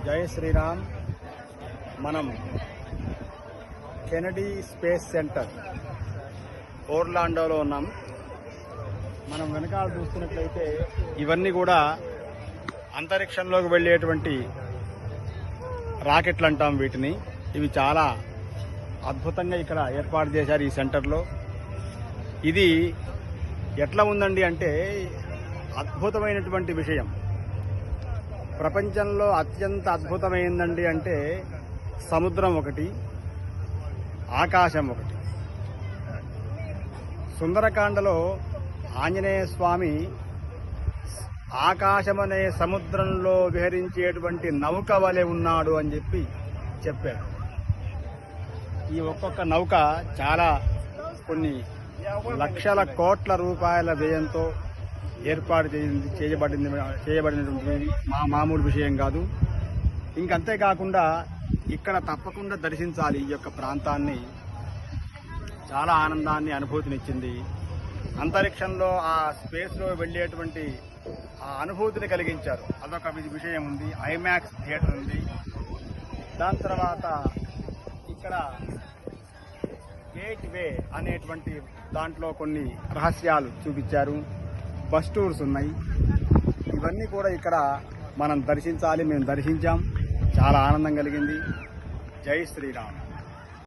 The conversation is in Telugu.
జై శ్రీరామ్. మనం కెనడీ స్పేస్ సెంటర్ ఓర్లాండోలో ఉన్నాం. మనం వెనకాల చూస్తున్నట్లయితే ఇవన్నీ కూడా అంతరిక్షంలోకి వెళ్ళేటువంటి రాకెట్లు అంటాం వీటిని. ఇవి చాలా అద్భుతంగా ఇక్కడ ఏర్పాటు చేశారు ఈ సెంటర్లో. ఇది ఎట్లా ఉందండి అంటే అద్భుతమైనటువంటి విషయం. ప్రపంచంలో అత్యంత అద్భుతమైందండి అంటే సముద్రం ఒకటి, ఆకాశం ఒకటి. సుందరకాండలో ఆంజనేయ స్వామి ఆకాశమనే సముద్రంలో విహరించేటువంటి నౌక వలె ఉన్నాడు అని చెప్పారు. ఈ ఒక్కొక్క నౌక చాలా కొన్ని లక్షల కోట్ల రూపాయల వ్యయంతో ఏర్పాటు చేయబడినటువంటి మామూలు విషయం కాదు. ఇంకంతేకాకుండా ఇక్కడ తప్పకుండా దర్శించాలి. ఈ యొక్క ప్రాంతాన్ని చాలా ఆనందాన్ని, అనుభూతినిచ్చింది. అంతరిక్షంలో ఆ స్పేస్లో వెళ్ళేటువంటి ఆ అనుభూతిని కలిగించారు. అదొక విషయం ఉంది. ఐమాక్స్ థియేటర్ ఉంది. దాని తర్వాత ఇక్కడ గేట్ వే అనేటువంటి దాంట్లో కొన్ని రహస్యాలు చూపించారు. బస్ టూర్స్ ఉన్నాయి. ఇవన్నీ కూడా ఇక్కడ మనం దర్శించాలి. మేము దర్శించాం. చాలా ఆనందం కలిగింది. జై శ్రీరామ్.